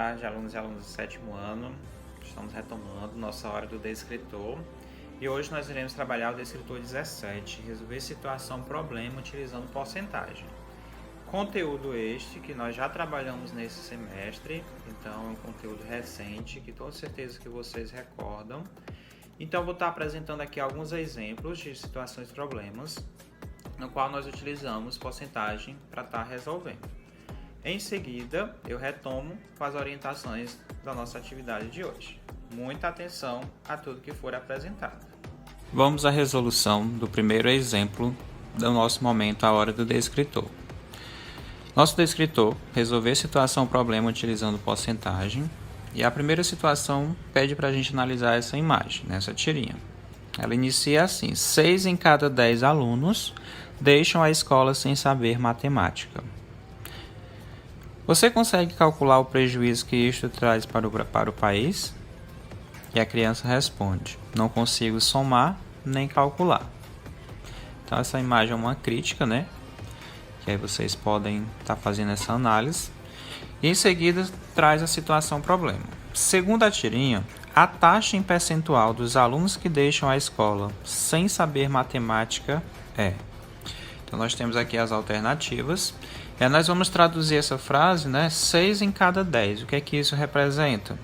tarde, alunos e alunas do 7º ano. Estamos retomando nossa hora do descritor. E hoje nós iremos trabalhar o descritor 17, resolver situação, problema utilizando porcentagem. Conteúdo este que nós já trabalhamos nesse semestre, então é um conteúdo recente que tenho certeza que vocês recordam. Então vou estar apresentando aqui alguns exemplos de situações e problemas, no qual nós utilizamos porcentagem para estar resolvendo. Em seguida, eu retomo com as orientações da nossa atividade de hoje. Muita atenção a tudo que for apresentado. Vamos à resolução do primeiro exemplo do nosso momento, a hora do descritor. Nosso descritor resolver situação ou problema utilizando porcentagem. E a primeira situação pede para a gente analisar essa imagem, nessa tirinha. Ela inicia assim: 6 em cada 10 alunos deixam a escola sem saber matemática. Você consegue calcular o prejuízo que isto traz para o país? E a criança responde: não consigo somar nem calcular. Então essa imagem é uma crítica, né? Que aí vocês podem estar fazendo essa análise. E em seguida traz a situação problema. Segundo a tirinha, a taxa em percentual dos alunos que deixam a escola sem saber matemática é... Então nós temos aqui as alternativas. E nós vamos traduzir essa frase, né? 6 em cada 10. O que é que isso representa?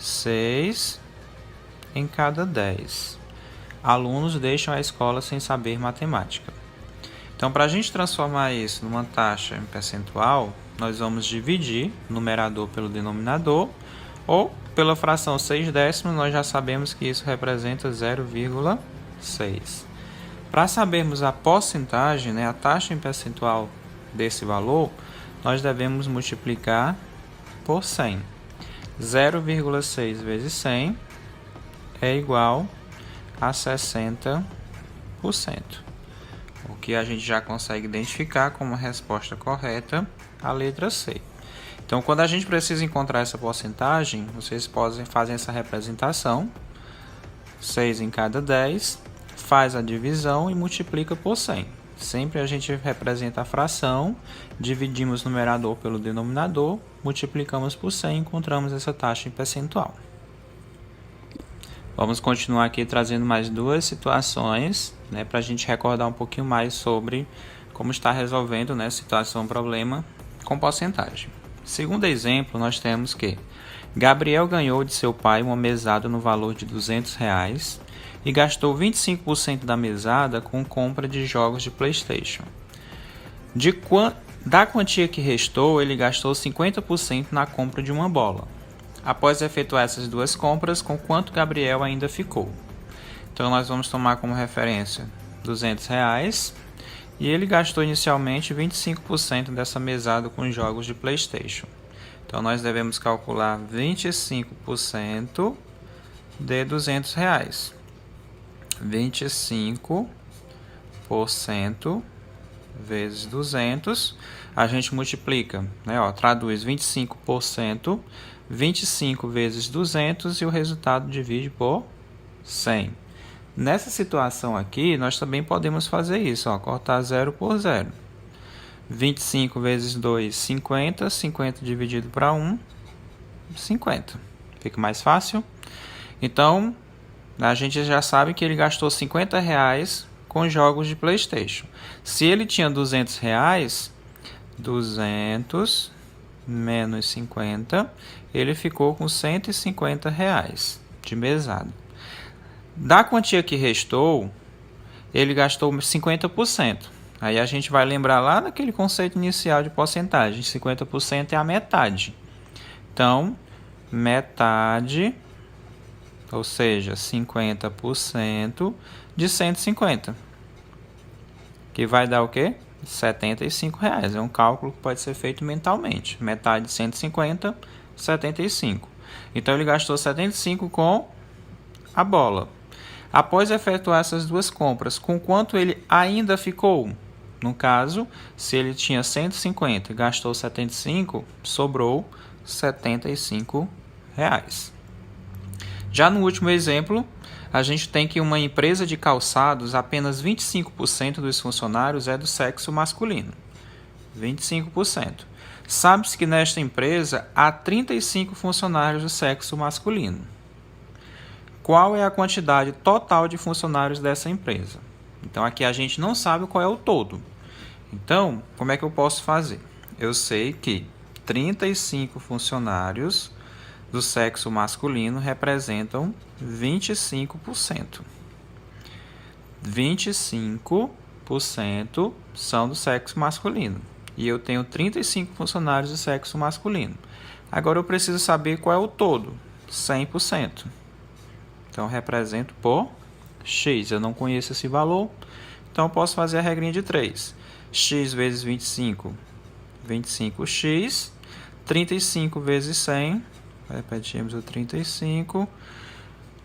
6 em cada 10 alunos deixam a escola sem saber matemática. Então, para a gente transformar isso numa taxa em percentual, nós vamos dividir o numerador pelo denominador, ou pela fração 6 décimos, nós já sabemos que isso representa 0,6. Para sabermos a porcentagem, né, a taxa em percentual desse valor, nós devemos multiplicar por 100. 0,6 vezes 100 é igual a 60%. O que a gente já consegue identificar como resposta correta, a letra C. Então, quando a gente precisa encontrar essa porcentagem, vocês podem fazer essa representação. 6 em cada 10, faz a divisão e multiplica por 100. Sempre a gente representa a fração, dividimos o numerador pelo denominador, multiplicamos por 100 e encontramos essa taxa em percentual. Vamos continuar aqui trazendo mais duas situações, né, para a gente recordar um pouquinho mais sobre como está resolvendo, né, situação problema com porcentagem. Segundo exemplo, nós temos que Gabriel ganhou de seu pai uma mesada no valor de R$200 e gastou 25% da mesada com compra de jogos de PlayStation. Da quantia que restou, ele gastou 50% na compra de uma bola. Após efetuar essas duas compras, com quanto Gabriel ainda ficou? Então, nós vamos tomar como referência R$200 e ele gastou inicialmente 25% dessa mesada com jogos de PlayStation. Então, nós devemos calcular 25% de R$200. 25% vezes 200, a gente multiplica, né? Traduz 25%, 25 vezes 200 e o resultado divide por 100. Nessa situação aqui, nós também podemos fazer isso, cortar 0 por 0. 25 vezes 2, 50, 50 dividido para 1, 50. Fica mais fácil? Então, a gente já sabe que ele gastou R$50 com jogos de PlayStation. Se ele tinha R$200, 200 menos 50, ele ficou com R$150 de mesada. Da quantia que restou, ele gastou 50%. Aí a gente vai lembrar lá daquele conceito inicial de porcentagem. 50% é a metade. Então, metade, ou seja, 50% de 150. Que vai dar o quê? R$75. É um cálculo que pode ser feito mentalmente. Metade de 150, 75. Então, ele gastou 75 com a bola. Após efetuar essas duas compras, com quanto ele ainda ficou? No caso, se ele tinha 150 e gastou 75, sobrou R$75. Já no último exemplo, a gente tem que uma empresa de calçados, apenas 25% dos funcionários é do sexo masculino. 25%. Sabe-se que nesta empresa há 35 funcionários do sexo masculino. Qual é a quantidade total de funcionários dessa empresa? Então, aqui a gente não sabe qual é o todo. Então, como é que eu posso fazer? Eu sei que 35 funcionários do sexo masculino representam 25%. 25% são do sexo masculino. E eu tenho 35 funcionários do sexo masculino. Agora eu preciso saber qual é o todo. 100%. Então, represento por x. Eu não conheço esse valor, então eu posso fazer a regrinha de 3. X vezes 25, 25x. 35 vezes 100, repetimos o 35.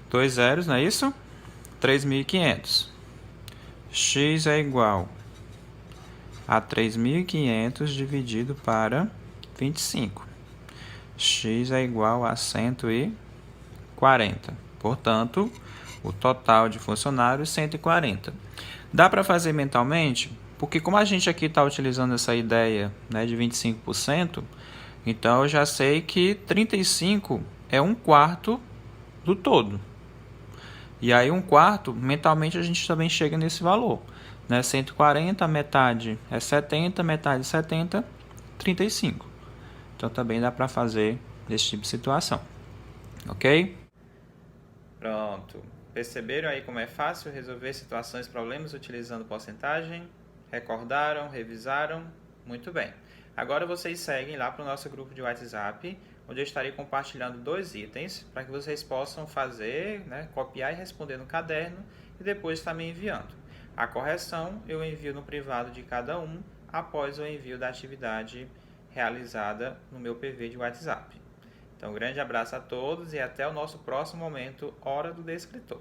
2 zeros, não é isso? 3.500. X é igual a 3.500 dividido para 25. X é igual a 140. Portanto, o total de funcionários 140. Dá para fazer mentalmente? Porque como a gente aqui está utilizando essa ideia, né, de 25%, então eu já sei que 35 é 1/4 do todo. E aí 1/4, mentalmente a gente também chega nesse valor. Né? 140, metade é 70, metade 70, 35. Então também dá para fazer esse tipo de situação. Ok? Pronto. Perceberam aí como é fácil resolver situações e problemas utilizando porcentagem? Recordaram? Revisaram? Muito bem. Agora vocês seguem lá para o nosso grupo de WhatsApp, onde eu estarei compartilhando 2 itens para que vocês possam fazer, né, copiar e responder no caderno e depois estar me enviando. A correção eu envio no privado de cada um após o envio da atividade realizada no meu PV de WhatsApp. Então, um grande abraço a todos e até o nosso próximo momento, Hora do Descritor.